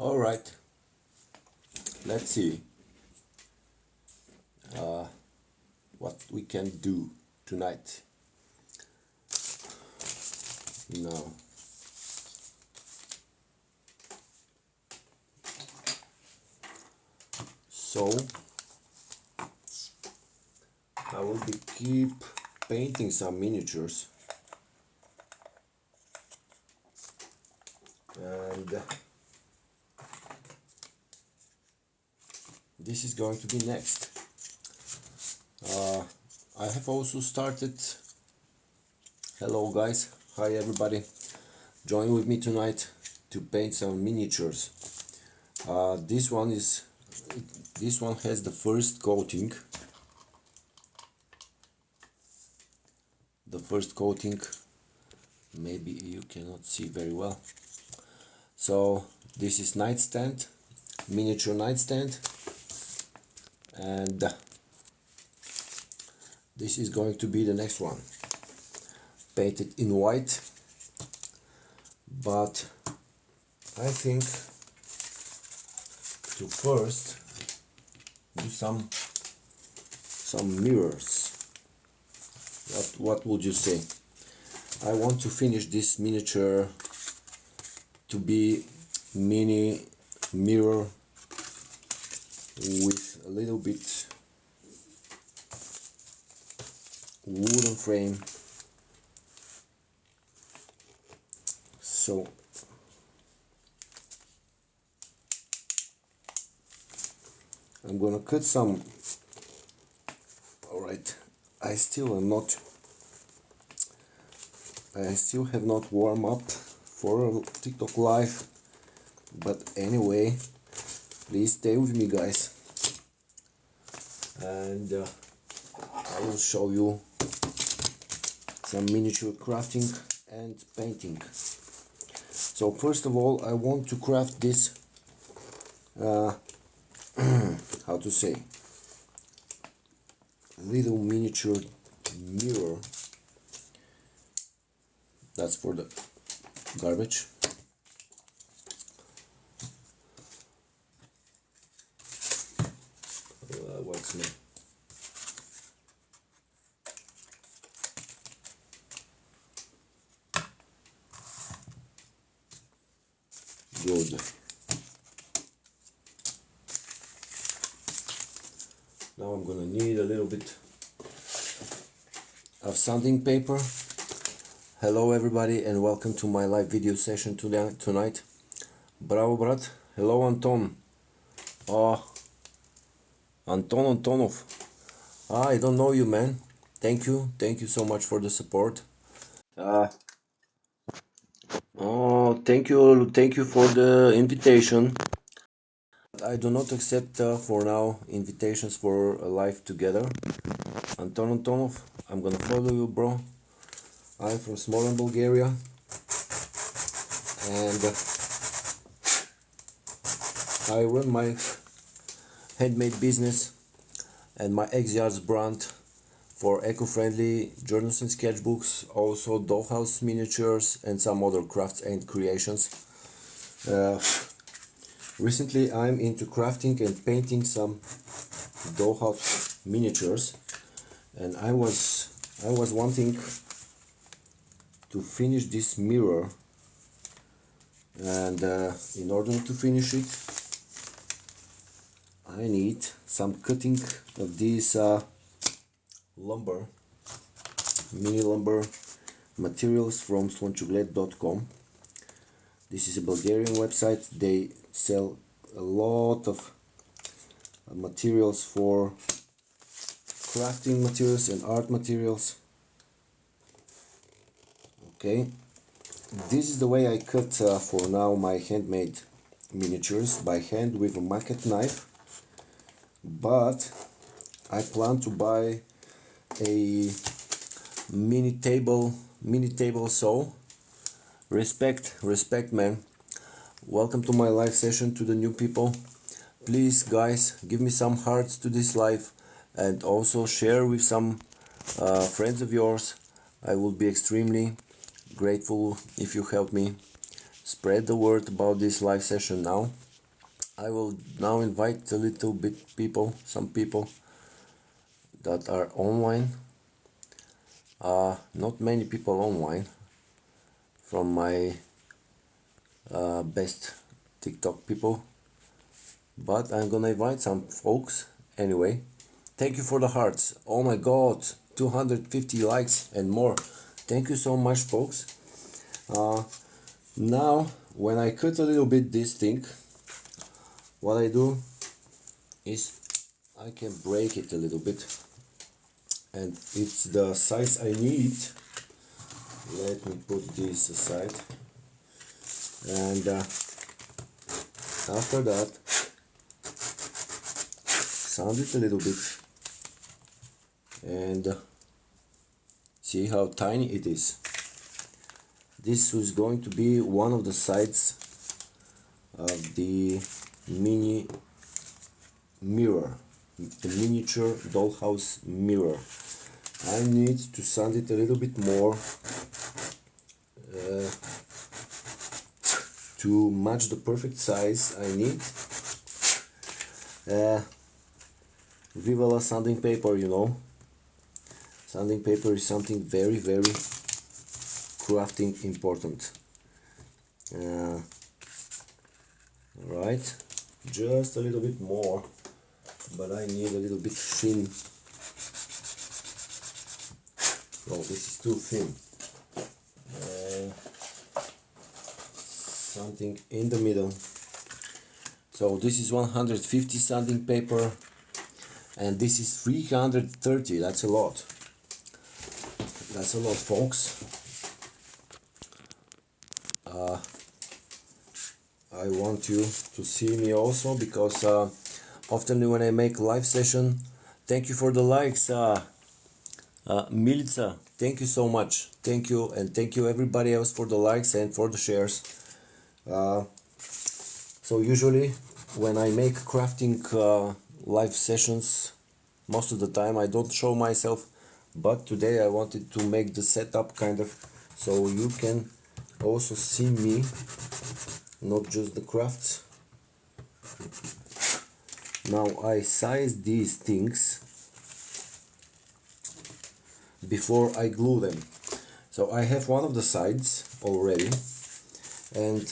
All right, let's see what we can do tonight. Now, so I will keep painting some miniatures, and this is going to be next. I have also started. Hello guys, hi everybody, join with me tonight to paint some miniatures. This one has the first coating. Maybe you cannot see very well. So this is nightstand, miniature nightstand, and this is going to be the next one, painted in white, but I think to first do some mirrors. What would you say? I want to finish this miniature to be mini mirror with a little bit wooden frame. So I'm gonna cut some. Alright, I still have not warmed up for a TikTok live, but anyway, please stay with me guys, and I will show you some miniature crafting and painting. So first of all, I want to craft this how to say, little miniature mirror. That's for the garbage. What's new? Good. Now I'm gonna need a little bit of sanding paper. Hello everybody and welcome to my live video session tonight. Bravo brat. Hello Anton. Anton Antonov. I don't know you, man. Thank you so much for the support. Thank you for the invitation. I do not accept for now invitations for a live together. Anton Antonov, I'm gonna follow you, bro. I'm from Smolен, Bulgaria, and I run my handmade business and my ExiArts brand for eco-friendly journals and sketchbooks, also dollhouse miniatures and some other crafts and creations. Recently I'm into crafting and painting some dollhouse miniatures, and I was wanting to finish this mirror, and in order to finish it I need some cutting of these lumber, mini lumber materials from slonchoglet.com. This is a Bulgarian website. They sell a lot of materials for crafting materials and art materials. Okay, this is the way I cut for now my handmade miniatures, by hand with a maquette knife, but I plan to buy a mini table saw. Respect man. Welcome to my live session. To the new people, please guys, give me some hearts to this live, and also share with some friends of yours. I will be extremely grateful if you help me spread the word about this live session now. I will now invite a little bit people, some people that are online. Not many people online from my best TikTok people, but I'm gonna invite some folks anyway. Thank you for the hearts. Oh my god, 250 likes and more. Thank you so much, folks. Now when I cut a little bit this thing, what I do is I can break it a little bit, and it's the size I need. Let me put this aside, and after that sand it a little bit and see how tiny it is. This is going to be one of the sides of the mini mirror, the miniature dollhouse mirror. I need to sand it a little bit more to match the perfect size I need. Viva la sanding paper, you know. Sanding paper is something very, very crafting important. Right, just a little bit more, but I need a little bit thin. Oh, this is too thin. Something in the middle. So this is 150 sanding paper, and this is 330. That's a lot. That's a lot, folks. I want you to see me also, because often when I make live session, thank you for the likes, Milica, thank you so much. Thank you, and thank you everybody else for the likes and for the shares. So usually when I make crafting live sessions, most of the time I don't show myself, but today I wanted to make the setup kind of so you can also see me, not just the crafts. Now I size these things before I glue them. So I have one of the sides already, and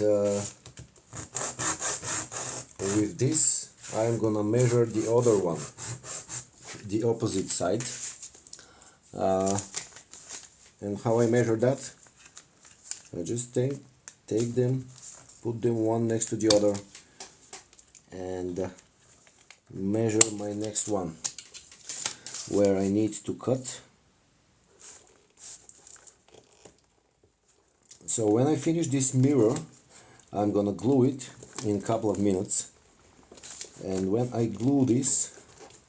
with this I'm gonna measure the other one, the opposite side. And how I measure that? I just take them, put them one next to the other, and measure my next one where I need to cut. So when I finish this mirror, I'm gonna glue it in a couple of minutes, and when I glue this,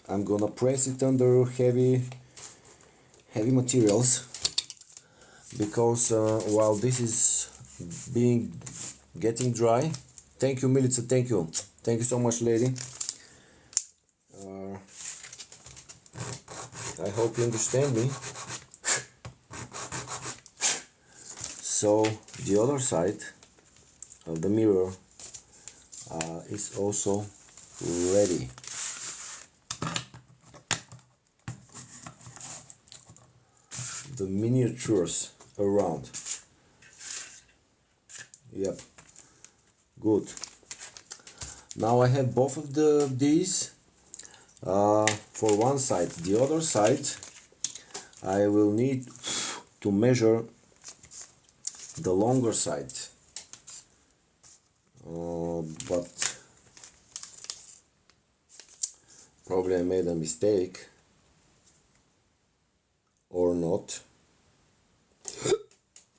I'm gonna press it under heavy materials, because while this is getting dry. Thank you, Milica, thank you so much, lady. I hope you understand me. So the other side of the mirror is also ready. The miniatures around. Yep, good. Now I have both of these for one side. The other side I will need to measure the longer side, but probably I made a mistake, or not.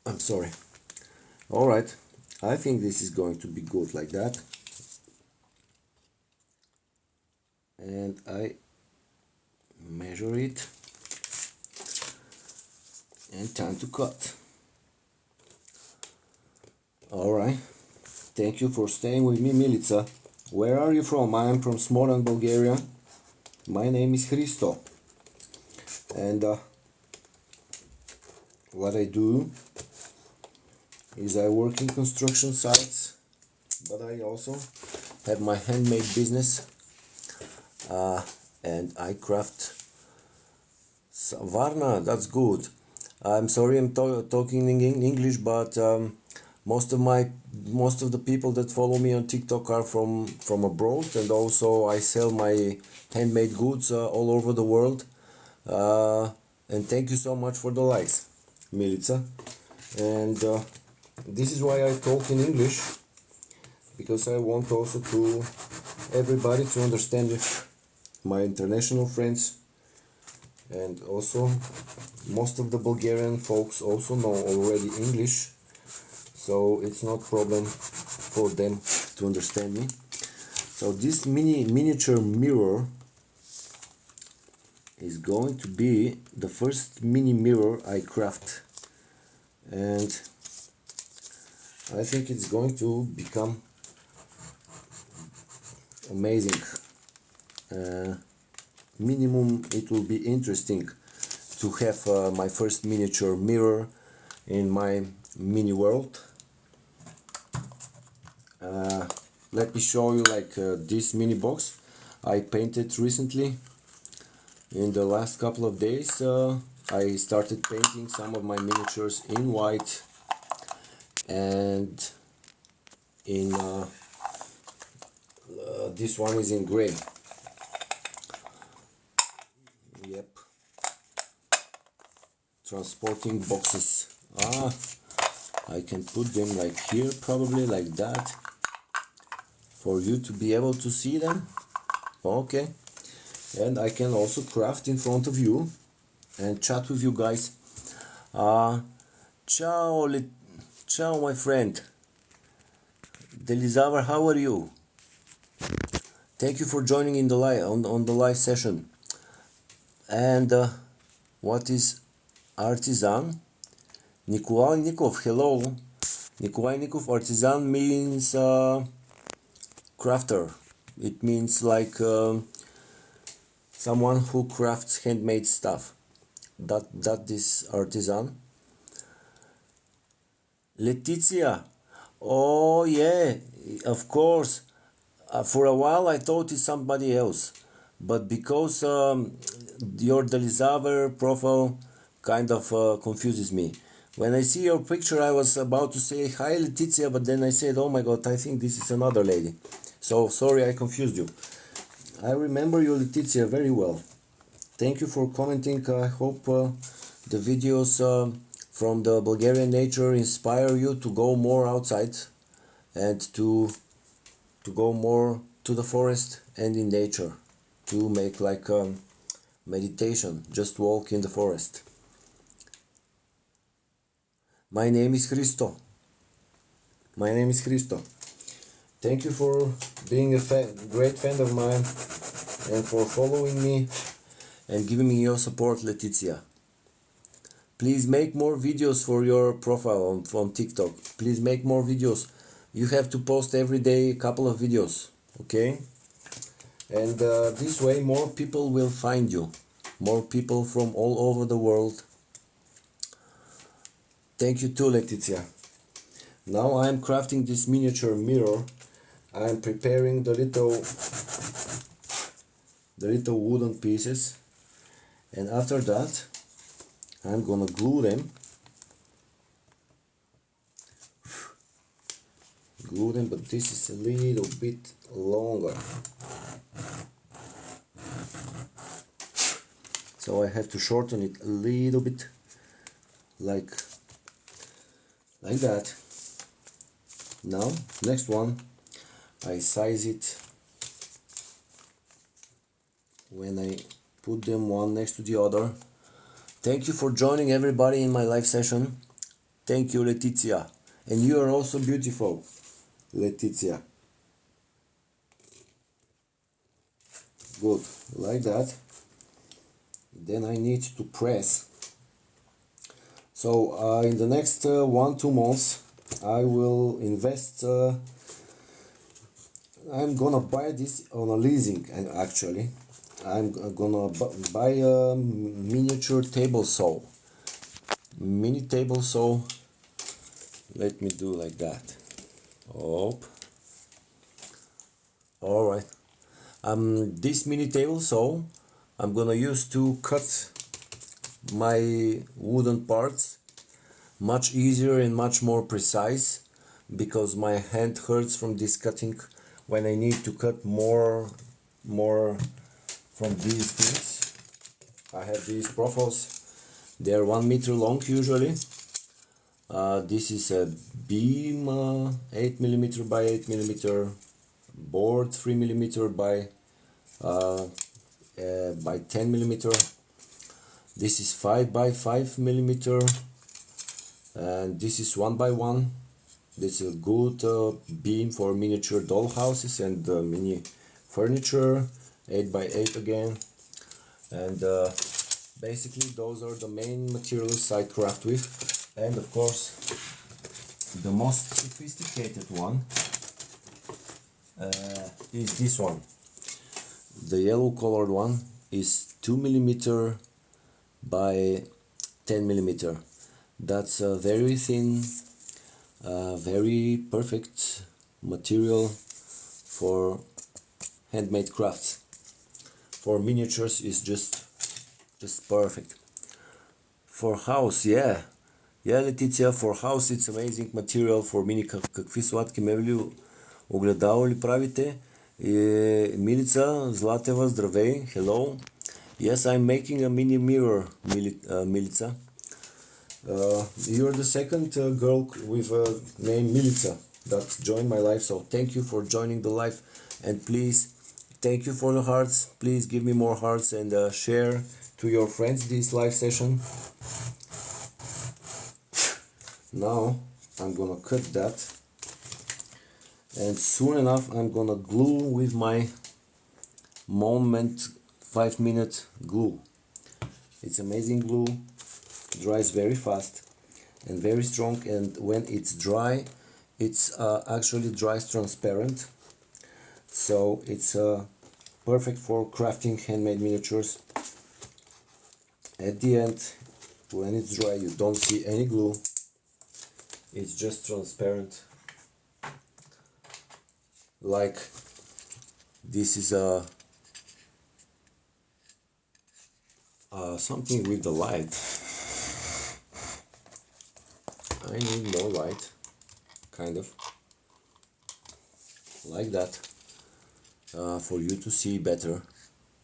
I'm sorry. Alright, I think this is going to be good like that. And I measure it, and time to cut. Alright, thank you for staying with me, Milica. Where are you from? I am from Smolensk, Bulgaria. My name is Hristo, and what I do is I work in construction sites, but I also have my handmade business, and I craft. Varna, that's good. I'm sorry I'm talking in English, but most of the people that follow me on TikTok are from abroad, and also I sell my handmade goods all over the world. And thank you so much for the likes, Milica. And this is why I talk in English, because I want also to everybody to understand it, my international friends, and also most of the Bulgarian folks also know already English, so it's not problem for them to understand me. So this miniature mirror is going to be the first mini mirror I craft, and I think it's going to become amazing. Minimum it will be interesting to have my first miniature mirror in my mini world. Let me show you like this mini box I painted recently. In the last couple of days I started painting some of my miniatures in white and in this one is in gray. Yep. Transporting boxes. I can put them like here, probably like that, for you to be able to see them. Okay. And I can also craft in front of you and chat with you guys. Ciao, ciao, my friend. Delizavar, how are you? Thank you for joining in the live on the live session. And what is artisan? Nikolai Nikov, hello. Nikolai Nikov, artisan means crafter. It means like someone who crafts handmade stuff. That is artisan. Letizia, oh yeah, of course. For a while I thought it's somebody else, but because your Delizaver profile kind of confuses me. When I see your picture I was about to say hi Letizia, but then I said, oh my god, I think this is another lady. So sorry I confused you. I remember you, Letizia, very well. Thank you for commenting. I hope the videos from the Bulgarian nature inspire you to go more outside and to go more to the forest and in nature, to make like meditation, just walk in the forest. My name is Hristo. My name is Hristo. Thank you for being a great fan of mine and for following me and giving me your support, Letizia. Please make more videos for your profile on TikTok. Please make more videos. You have to post every day a couple of videos, okay? And this way more people will find you. More people from all over the world. Thank you too, Letizia. Now I'm crafting this miniature mirror. I'm preparing the little wooden pieces, and after that I'm gonna glue them. But this is a little bit longer, so I have to shorten it a little bit, like that. Now next one, I size it when I put them one next to the other. Thank you for joining everybody in my live session. Thank you, Letizia, and you are also beautiful, Letizia. Good, like that. Then I need to press. So in the next 1-2 months I will invest. I'm gonna buy this on a leasing, and actually I'm gonna buy a miniature table saw. Mini table saw. Let me do like that. Oh. Alright. This mini table, so I'm gonna use to cut my wooden parts much easier and much more precise, because my hand hurts from this cutting when I need to cut more from these things. I have these profiles, they are 1 meter long usually. This is a beam, 8 millimeter by 8 millimeter, board 3 millimeter by 10 millimeter. This is 5 by 5 millimeter, and this is 1 by 1. This is a good beam for miniature dollhouses and mini furniture. 8 by 8 again, and basically those are the main materials I craft with. And of course, the most sophisticated one is this one. The yellow colored one is 2 millimeter by 10 millimeter. That's a very thin, very perfect material for handmade crafts. For miniatures is just perfect. For house, yeah, Летиция, for house it's amazing material for mini. Какви сладки мебели, огледало ли правите? Milica Zlateva, здравей, hello. Yes, I'm making a mini mirror, Milica. You're the second girl with a name Milica that joined my life, so thank you for joining the life, and please, thank you for the hearts. Please give me more hearts and share to your friends this live session. Now I'm gonna cut that, and soon enough I'm gonna glue with my Moment 5-minute glue. It's amazing glue, dries very fast and very strong, and when it's dry, it's actually dries transparent, so it's perfect for crafting handmade miniatures. At the end, when it's dry, you don't see any glue, it's just transparent. Like this is something with the light. I need more light, kind of like that, for you to see better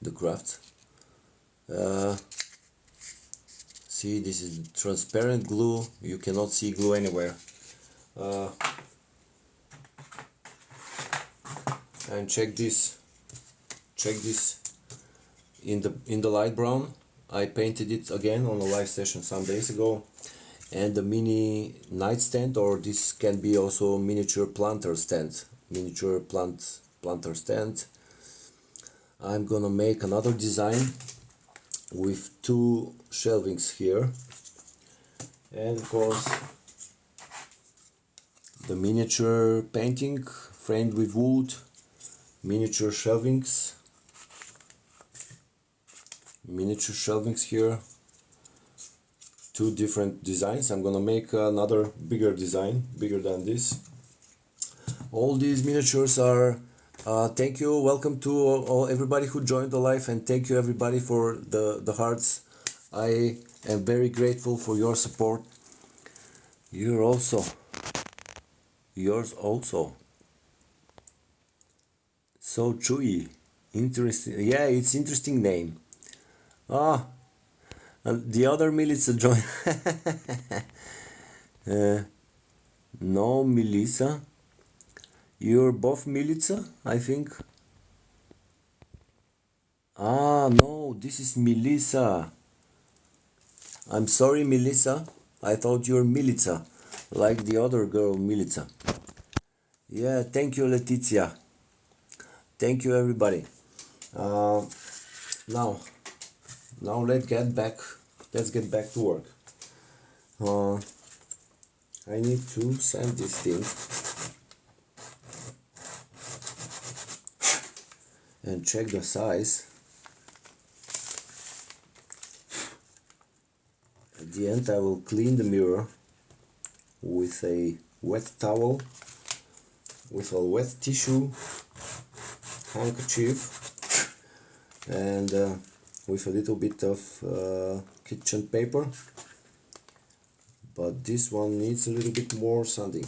the craft. See, this is transparent glue, you cannot see glue anywhere. And check this in the light brown. I painted it again on a live session some days ago. And the mini nightstand, or this can be also miniature planter stand, planter stand. I'm gonna make another design with 2 shelvings here, and of course the miniature painting framed with wood, miniature shelvings here. 2 different designs. I'm gonna make another bigger design, bigger than this. All these miniatures are thank you, welcome to all everybody who joined the live, and thank you everybody for the hearts. I am very grateful for your support. Yours also. So chewy, interesting. Yeah, it's interesting name. And the other Milica joined. No, Melissa. You're both Milica, I think. No, this is Melissa. I'm sorry, Melissa. I thought you're Milica, like the other girl, Milica. Yeah, thank you, Leticia. Thank you, everybody. Now let's get back to work. I need to sand this thing and check the size. At the end, I will clean the mirror with a wet towel, with a wet tissue, handkerchief and with a little bit of kitchen paper, but this one needs a little bit more sanding.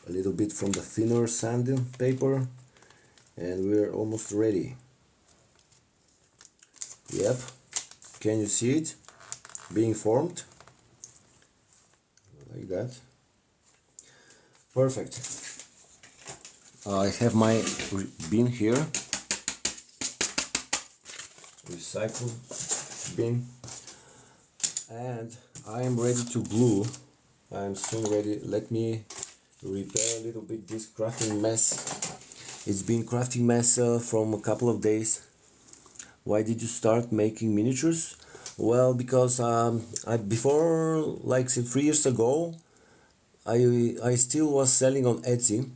A little bit from the thinner sanding paper and we're almost ready. Yep, can you see it being formed? Like that. Perfect. I have my bin here, recycle bin, and I am ready to glue. I am soon ready. Let me repair a little bit this crafting mess. It's been crafting mess from a couple of days. Why did you start making miniatures? Well, because before, like 3 years ago, I still was selling on Etsy,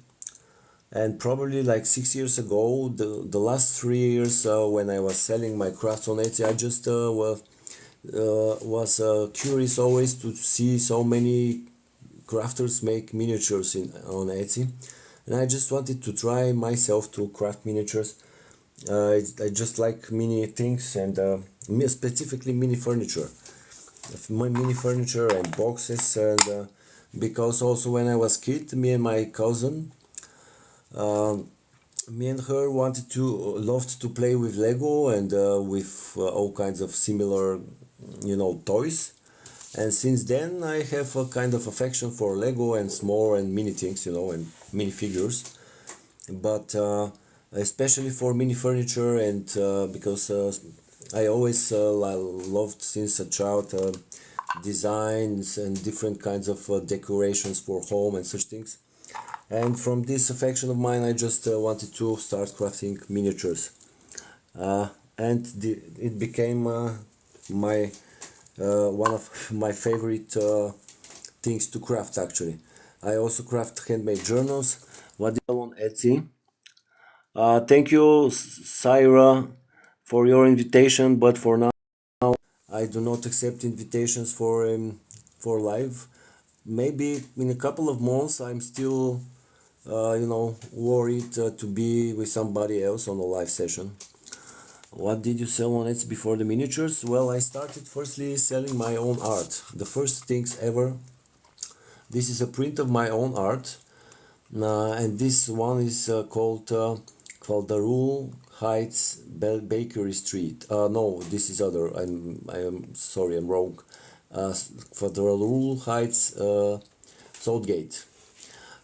and probably like 6 years ago, the last 3 years when I was selling my crafts on Etsy, I just was curious always to see so many crafters make miniatures on Etsy, and I just wanted to try myself to craft miniatures. I just like mini things and specifically mini furniture. My mini furniture and boxes, and because also when I was kid, me and my cousin, me and her loved to play with Lego and with all kinds of similar, toys. And since then I have a kind of affection for Lego and small and mini things, and mini figures. But especially for mini furniture, and because I always loved since a child designs and different kinds of decorations for home and such things. And from this affection of mine, I just wanted to start crafting miniatures, and it became my one of my favorite things to craft. Actually, I also craft handmade journals. What on Etsy. Thank you, Syra, for your invitation, but for now I do not accept invitations for live. Maybe in a couple of months I'm still, worried to be with somebody else on a live session. What did you sell on Etsy before the miniatures? Well, I started firstly selling my own art. The first things ever. This is a print of my own art, and this one is called the Rule Heights Bakery Street. No, this is other. I am sorry, I'm wrong. For the Rule Heights Southgate,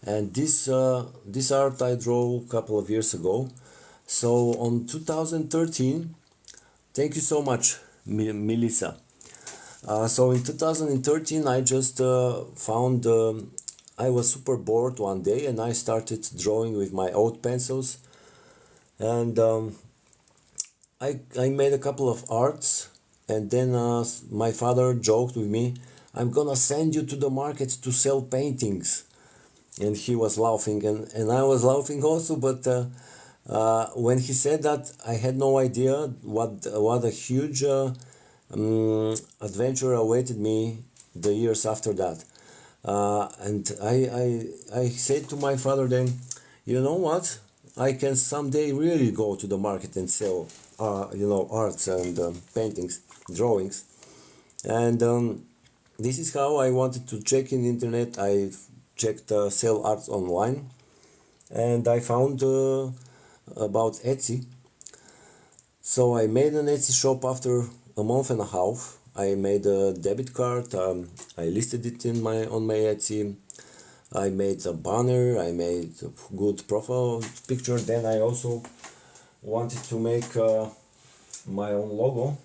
and this art I drew a couple of years ago. So on 2013, thank you so much, Melissa. So in 2013, I just found. I was super bored one day, and I started drawing with my old pencils, and I made a couple of arts, and then my father joked with me, "I'm gonna send you to the market to sell paintings," and he was laughing, and I was laughing also. But when he said that, I had no idea what a huge adventure awaited me the years after that. And I said to my father then, you know what? I can someday really go to the market and sell, arts and paintings, drawings. And this is how I wanted to check in the internet. I checked sell arts online, and I found about Etsy. So I made an Etsy shop after a month and a half. I made a debit card. I listed it on my Etsy. I made a banner. I made a good profile picture. Then I also wanted to make my own logo,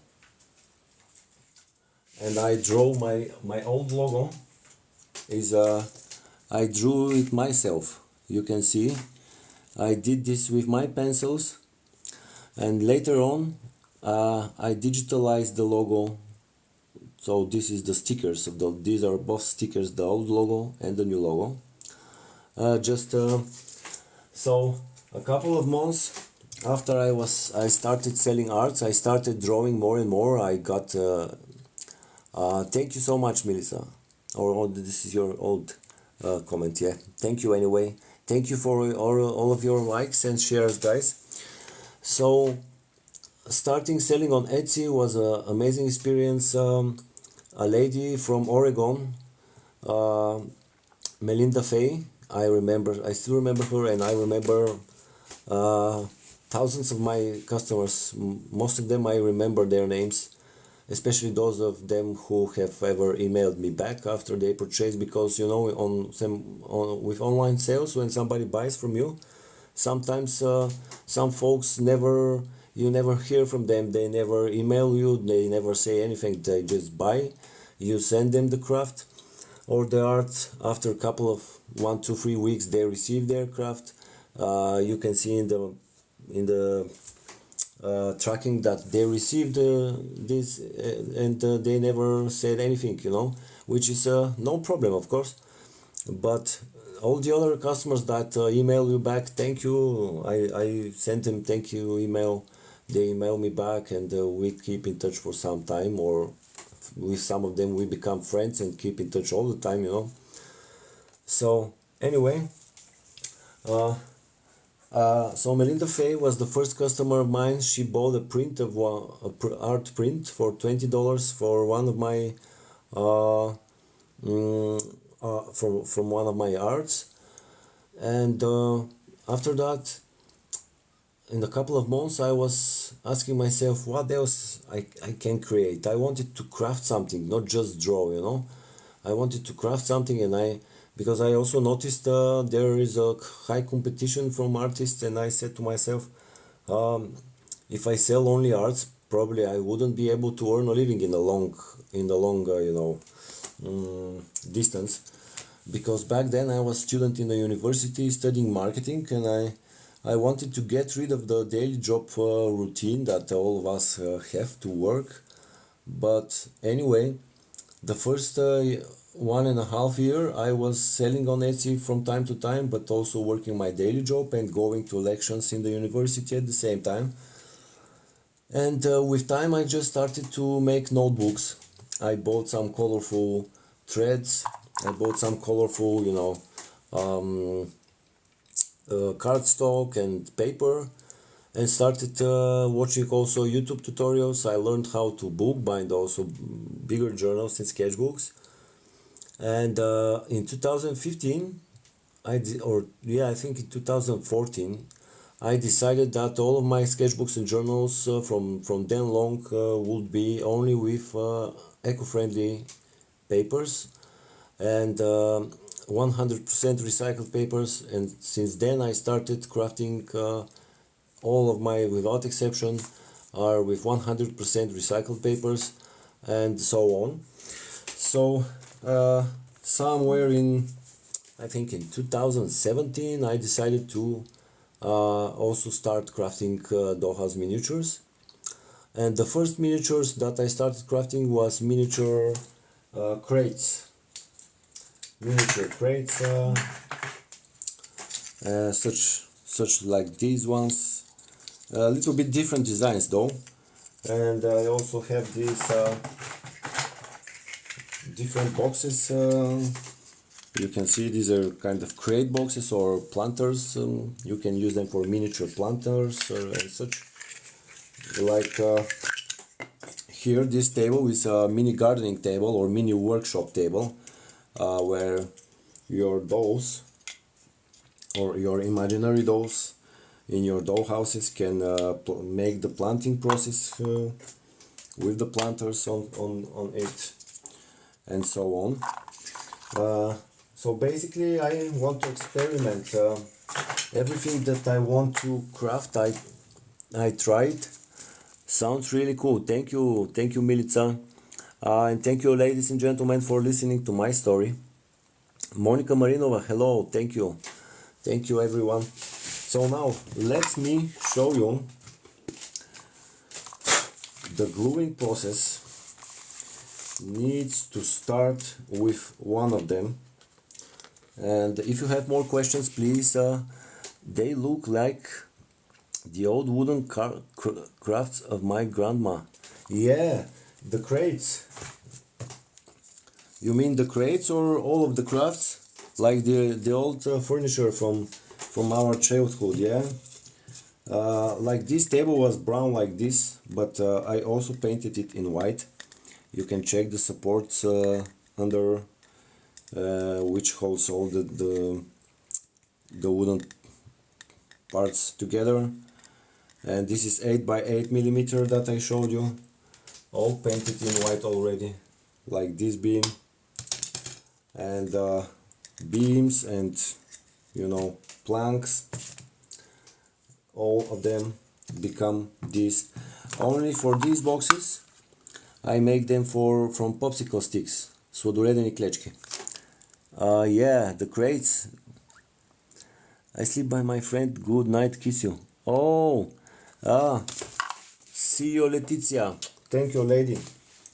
and I drew my old logo. I drew it myself. You can see I did this with my pencils, and later on I digitalized the logo. So this is the stickers of these are both stickers, the old logo and the new logo. So a couple of months after I started selling arts, I started drawing more and more. I got thank you so much, Melissa. Or this is your old. comment. Yeah, thank you anyway. Thank you for all of your likes and shares, guys. So starting selling on Etsy was an amazing experience. A lady from Oregon, uh, Melinda Fay, I still remember her, and I remember uh, thousands of my customers. Most of them I remember their names, especially those of them who have ever emailed me back after they purchase, because you know, with online sales, when somebody buys from you, sometimes some folks you never hear from them, they never email you, they never say anything, they just buy, you send them the craft or the art. After a couple of 1 2 3 weeks they receive their craft. You can see in the tracking that they received this, and they never said anything, you know, which is no problem, of course. But all the other customers that email you back, thank you, I sent them thank you email, they email me back, and we keep in touch for some time, or with some of them we become friends and keep in touch all the time, you know. So anyway, so Melinda Fay was the first customer of mine. She bought a print of art print for $20 for one of my from one of my arts, and after that, in a couple of months, I was asking myself what else I can create. I wanted to craft something, not just draw, you know. I wanted to craft something, and because I also noticed there is a high competition from artists, and I said to myself, if I sell only arts, probably I wouldn't be able to earn a living in the long distance, because back then I was student in the university studying marketing, and I wanted to get rid of the daily job routine that all of us have to work. But anyway, the first 1.5 year I was selling on Etsy from time to time, but also working my daily job and going to lections in the university at the same time. And with time I just started to make notebooks. I bought some colorful threads, I bought some colorful, you know, cardstock and paper, and started watching also YouTube tutorials. I learned how to bookbind also bigger journals and sketchbooks. And in 2015, I think in 2014, I decided that all of my sketchbooks and journals from then long would be only with eco-friendly papers and 100% recycled papers. And since then I started crafting all of my, without exception, are with 100% recycled papers, and so on. So somewhere in, I think in 2017, I decided to also start crafting dollhouse miniatures. And the first miniatures that I started crafting was miniature crates. Miniature crates, such like these ones. A little bit different designs though. And I also have these different boxes. You can see these are kind of crate boxes or planters. You can use them for miniature planters and such. Like here, this table is a mini gardening table or mini workshop table, where your dolls or your imaginary dolls in your doll houses can make the planting process with the planters on it, and so on. So basically I want to experiment. Everything that I want to craft, I tried. Sounds really cool. Thank you, Milica. And thank you, ladies and gentlemen, for listening to my story. Monica Marinova, hello, thank you. Thank you, everyone. So now, let me show you the gluing process. Needs to start with one of them. And if you have more questions, please, they look like the old wooden crafts of my grandma. Yeah, the crates. You mean the crates or all of the crafts? like the old furniture from our childhood, yeah. Like this table was brown like this, but I also painted it in white. You can check the supports under which holds all the wooden parts together. And this is 8 by 8 millimeter that I showed you, all painted in white already, like this beam, and beams, and you know, planks, all of them become this. Only for these boxes I make them from popsicle sticks, sladolедени клечки. Yeah, the crates. I sleep by my friend. Good night, kiss you. Oh, see you, Letizia. Thank you, lady.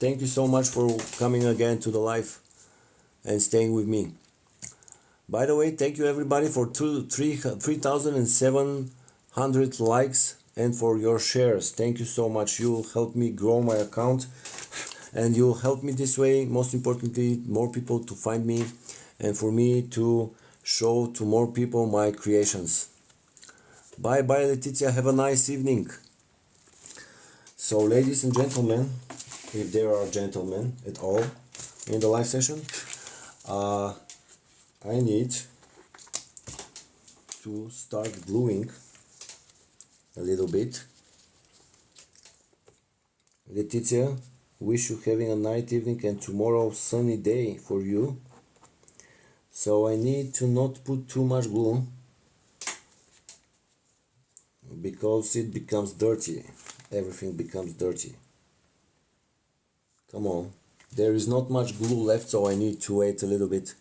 Thank you so much for coming again to the live and staying with me. By the way, thank you everybody for 3,700 likes and for your shares. Thank you so much. You help me grow my account, and you help me this way, most importantly, more people to find me, and for me to show to more people my creations. Bye bye, Letizia. Have a nice evening. So, ladies and gentlemen, if there are gentlemen at all in the live session, I need to start gluing a little bit. Letizia, wish you having a nice evening and tomorrow sunny day for you. So I need to not put too much glue because it becomes dirty. Everything becomes dirty. Come on. There is not much glue left, so I need to wait a little bit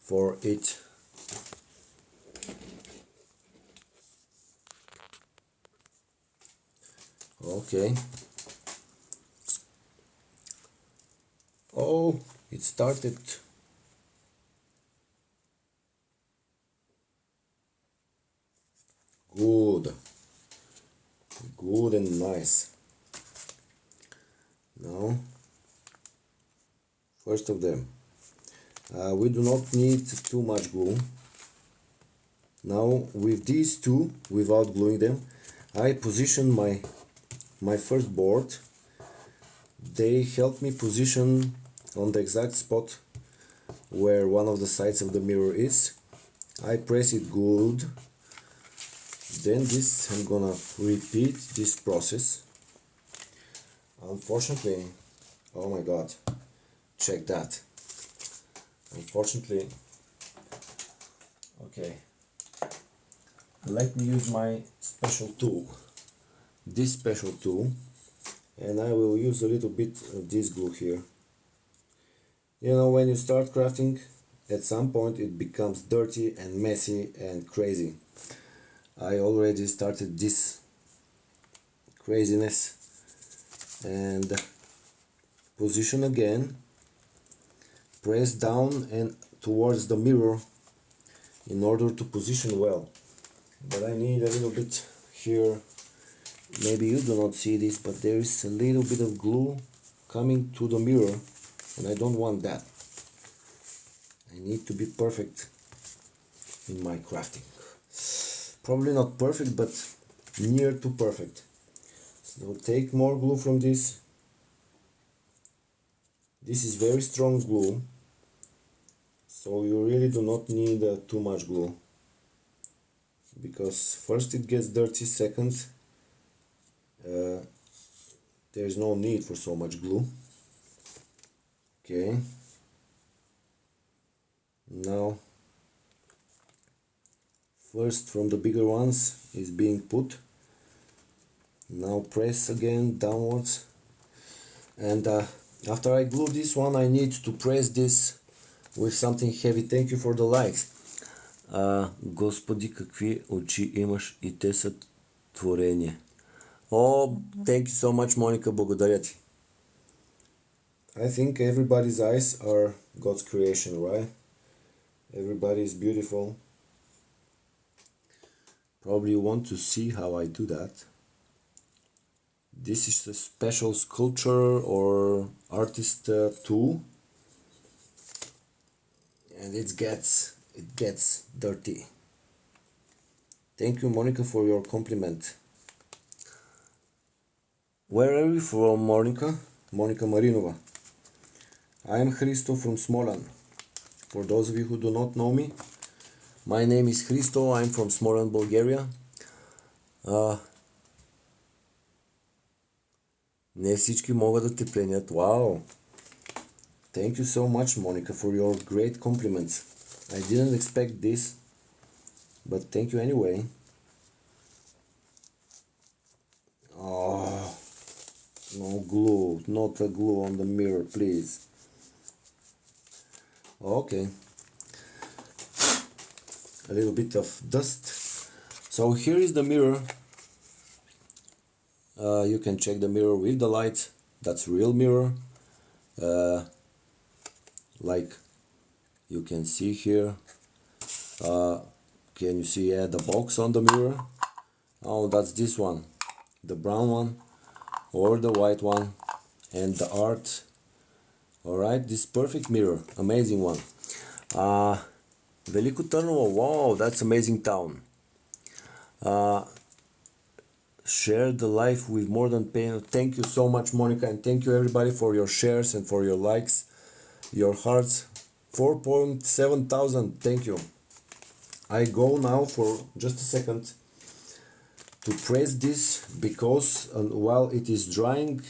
for it. Okay. Oh, it started. Good. Good and nice. Now, first of them. We do not need too much glue. Now, with these two, without gluing them, I position my first board. They help me position on the exact spot where one of the sides of the mirror is. I press it good. Then this, I'm gonna repeat this process. Unfortunately, oh my god, check that. Unfortunately, okay, let me use my special tool, this special tool, and I will use a little bit of this glue here. You know, when you start crafting, at some point it becomes dirty and messy and crazy. I already started this craziness, and position again, press down and towards the mirror in order to position well. But I need a little bit here. Maybe you do not see this, but there is a little bit of glue coming to the mirror, and I don't want that. I need to be perfect in my crafting. Probably not perfect, but near to perfect. So take more glue from this. This is very strong glue, so you really do not need too much glue, because first it gets dirty, second there is no need for so much glue. Okay, now first from the bigger ones is being put. Now press again downwards, and after I glue this one, I need to press this with something heavy. Thank you for the likes. Господи, какви очи имаш и те са творение. Oh, thank you so much, Monica. Благодаря ти. I think everybody's eyes are God's creation, right? Everybody is beautiful. Probably you want to see how I do that. This is a special sculpture or artist tool, and it gets dirty. Thank you, Monica, for your compliment. Where are you from, Monica? Monica Marinova. I am Hristo from Smolan. For those of you who do not know me, my name is Hristo. I'm from Smolan, Bulgaria. Не всички могат да те пленят. Wow! Thank you so much, Monica, for your great compliments. I didn't expect this, but thank you anyway. Oh, no glue, not a glue on the mirror, please. Okay. A little bit of dust. So here is the mirror. You can check the mirror with the light. That's real mirror. Like you can see here. Can you see the box on the mirror? Oh, that's this one, the brown one or the white one, and the art. Alright, this perfect mirror, amazing one. Veliko Trnovo, wow, that's amazing town. Share the life with more than pain. Thank you so much, Monica, and thank you everybody for your shares and for your likes, your hearts. 4.7 thousand, thank you. I go now for just a second to press this because while it is drying,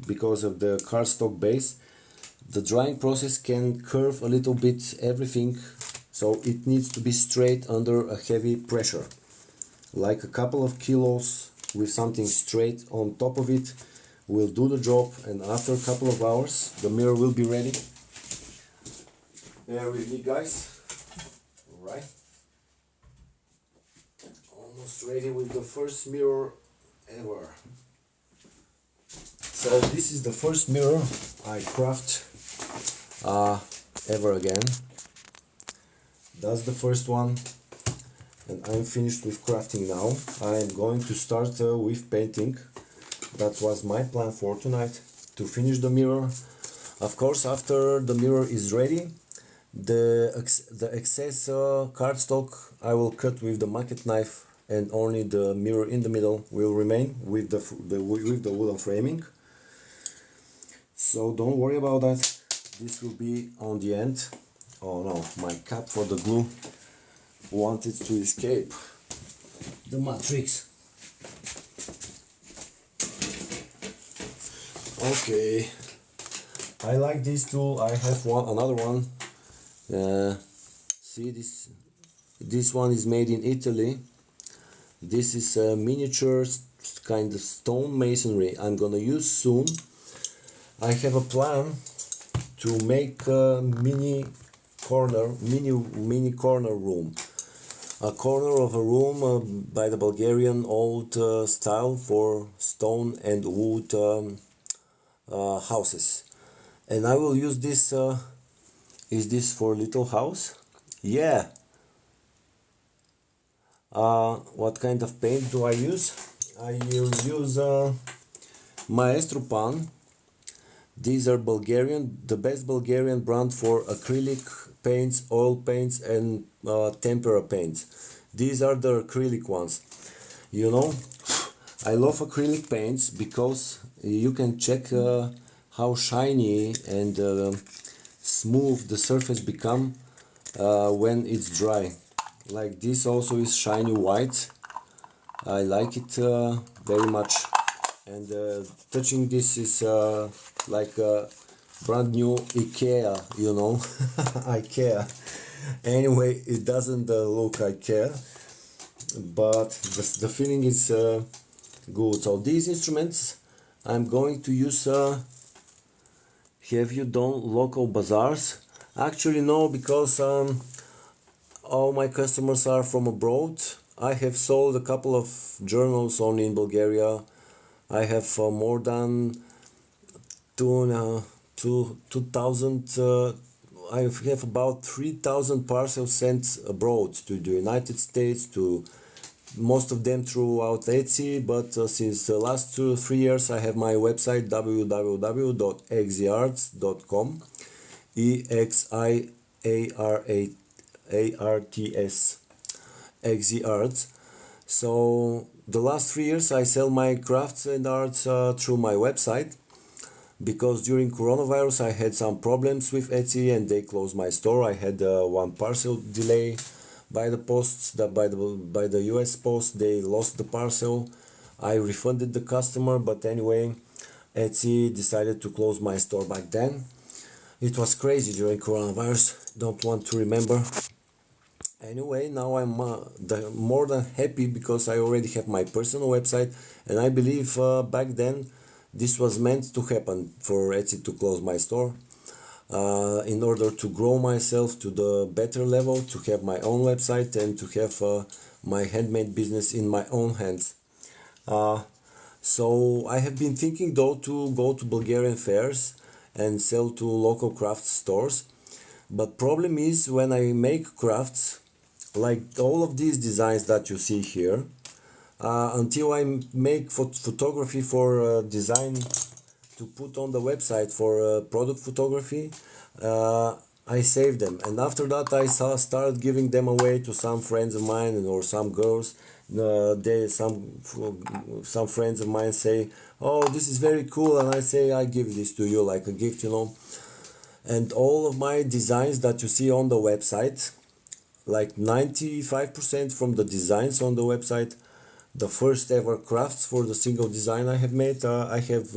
because of the cardstock base, the drying process can curve a little bit everything, so it needs to be straight under a heavy pressure. Like a couple of kilos with something straight on top of it will do the job, and after a couple of hours the mirror will be ready. Bear with me, guys. Alright. Almost ready with the first mirror ever. So this is the first mirror I craft ever again. That's the first one, and I'm finished with crafting now. I am going to start with painting. That was my plan for tonight, to finish the mirror. Of course, after the mirror is ready, the excess cardstock I will cut with the maquette knife, and only the mirror in the middle will remain with the wooden framing. So don't worry about that. This will be on the end. Oh no, my cap for the glue wanted to escape the matrix. Okay, I like this tool. I have another one. See, this one is made in Italy. This is a miniature kind of stone masonry I'm gonna use soon. I have a plan to make a mini corner room, a corner of a room by the Bulgarian old style for stone and wood houses, and I will use this. Is this for little house? Yeah. What kind of paint do I use? I will use Maestro Pan. These are the best Bulgarian brand for acrylic paints, oil paints, and tempera paints. These are the acrylic ones. You know, I love acrylic paints because you can check how shiny and smooth the surface become when it's dry. Like this also is shiny white. I like it very much, and touching this is like a brand new IKEA, you know. IKEA. Anyway, it doesn't look IKEA, but the feeling is good. So these instruments I'm going to use. Have you done local bazaars? Actually no, because all my customers are from abroad. I have sold a couple of journals only in Bulgaria. I have more than 2,000. I have about 3,000 parcels sent abroad to the United States, to most of them throughout Etsy, but since the last 2-3 years I have my website www.exiarts.com, ExiArts, ExiArts. So the last 3 years I sell my crafts and arts through my website, because during coronavirus I had some problems with Etsy and they closed my store. I had one parcel delay by the posts, that by the US post. They lost the parcel. I refunded the customer, but anyway, Etsy decided to close my store back then. It was crazy during coronavirus, don't want to remember. Anyway, now I'm more than happy because I already have my personal website, and I believe back then this was meant to happen, for Etsy to close my store, in order to grow myself to the better level, to have my own website and to have my handmade business in my own hands. So I have been thinking though to go to Bulgarian fairs and sell to local craft stores. But problem is, when I make crafts, like all of these designs that you see here, until I make photography for design to put on the website for product photography, I save them, and after that I start giving them away to some friends of mine or some girls. Some friends of mine say, "Oh, this is very cool," and I say, "I give this to you like a gift, you know." And all of my designs that you see on the website, like 95% from the designs on the website, the first ever crafts for the single design I have made, I have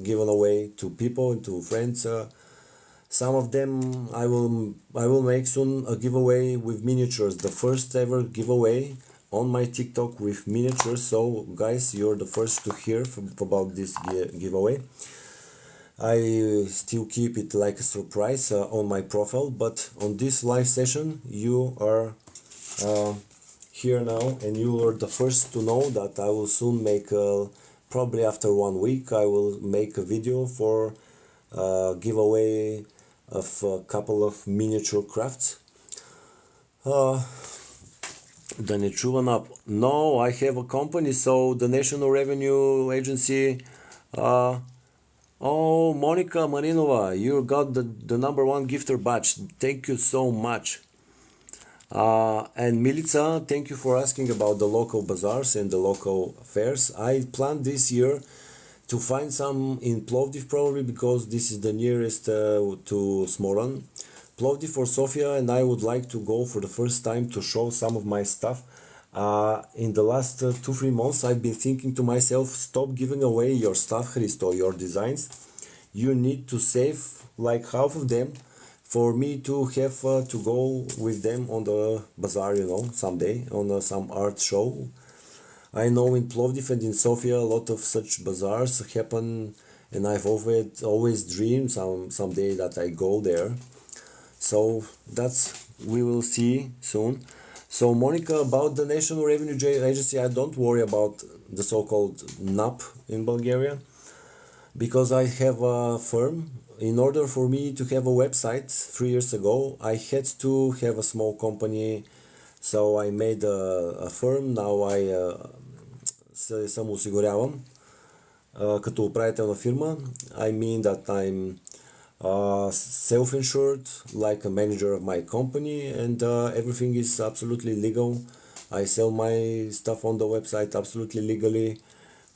given away to people and to friends. Some of them I will make soon a giveaway with miniatures, the first ever giveaway on my TikTok with miniatures. So guys, you're the first to hear about this giveaway. I still keep it like a surprise on my profile, but on this live session you are here now, and you are the first to know that I will soon make, probably after 1 week, I will make a video for giveaway of a couple of miniature crafts. Да не чува на... No, I have a company, so the National Revenue Agency... Oh, Monica Marinova, you got the number one gifter badge. Thank you so much. And Milica, thank you for asking about the local bazaars and the local fairs. I planned this year to find some in Plovdiv, probably because this is the nearest to Smolan. Plovdiv or Sofia, and I would like to go for the first time to show some of my stuff. In the last 2-3 months I've been thinking to myself, stop giving away your stuff, Hristo, your designs. You need to save like half of them for me to have to go with them on the bazaar, you know, someday on some art show. I know in Plovdiv and in Sofia a lot of such bazaars happen, and I've always dreamed someday that I go there. So we will see soon. So Monica, about the National Revenue Agency, I don't worry about the so-called NAP in Bulgaria, because I have a firm. In order for me to have a website 3 years ago, I had to have a small company. So I made a firm. Now I се самоосигурявам като управител на фирма. I mean that I'm self-insured, like a manager of my company, and everything is absolutely legal. I sell my stuff on the website absolutely legally.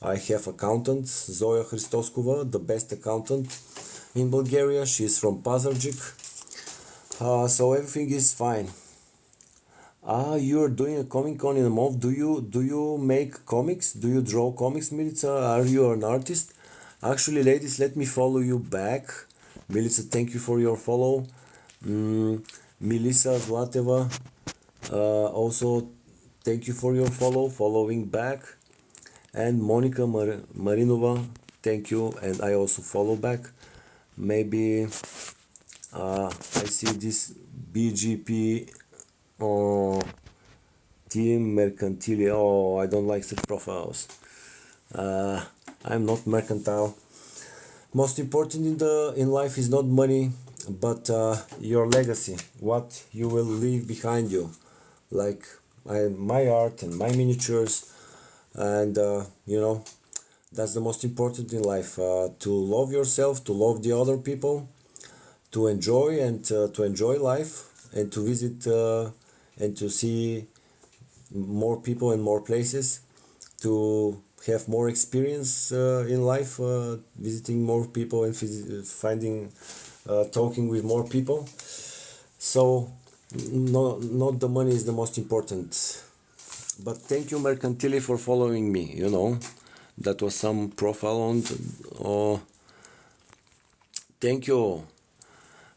I have accountant, Zoya Hristoskova, the best accountant in Bulgaria. She's from Pazardzhik. So everything is fine. You're doing a Comic Con in a month. Do you make comics? Do you draw comics, Milica? Are you an artist? Actually, ladies, let me follow you back. Milica, thank you for your follow. Melissa Zlateva, also thank you for your following back. And Monica Marinova, thank you, and I also follow back. Maybe I see this BGP Team Mercantile. Oh, I don't like such profiles. I'm not mercantile. Most important in life is not money, but your legacy, what you will leave behind you, like my art and my miniatures, and you know, that's the most important in life, to love yourself, to love the other people, to enjoy life, and to visit and to see more people and more places, to have more experience in life, visiting more people and finding talking with more people. So no, not the money is the most important. But thank you, Mercantili, for following me. You know, that was some profile on. Thank you.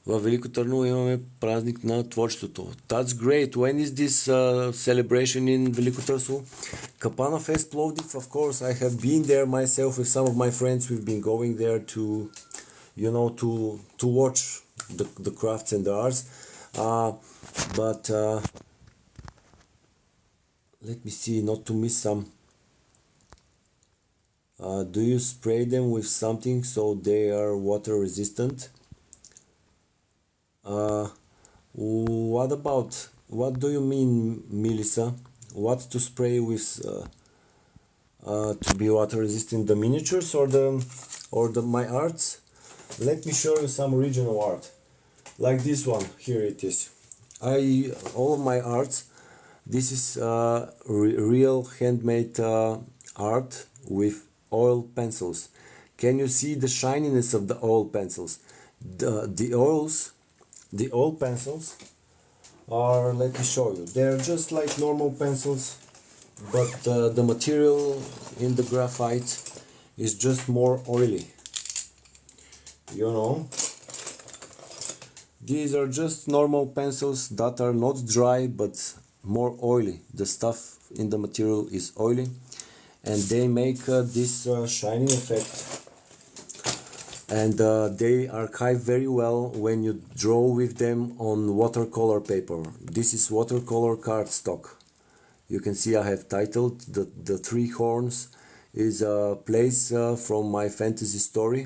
В Велико Търново имаме празник на творчеството. That's great. When is this celebration in Велико Търново? Kapana Fest Plovdiv, of course. I have been there myself with some of my friends. We've been going there to, you know, to watch the crafts and the arts. But let me see, not to miss some. Do you spray them with something so they are water resistant? What do you mean, Melissa? What to spray with to be water resistant? The miniatures or the my arts? Let me show you some original art, like this one. Here it is. All of my arts. This is real handmade art with oil pencils. Can you see the shininess of the oil pencils? The oil pencils are, let me show you, they're just like normal pencils, but the material in the graphite is just more oily. You know, these are just normal pencils that are not dry but more oily. The stuff in the material is oily, and they make this shining effect. And they archive very well when you draw with them on watercolor paper. This is watercolor cardstock. You can see I have titled the three horns is a place from my fantasy story.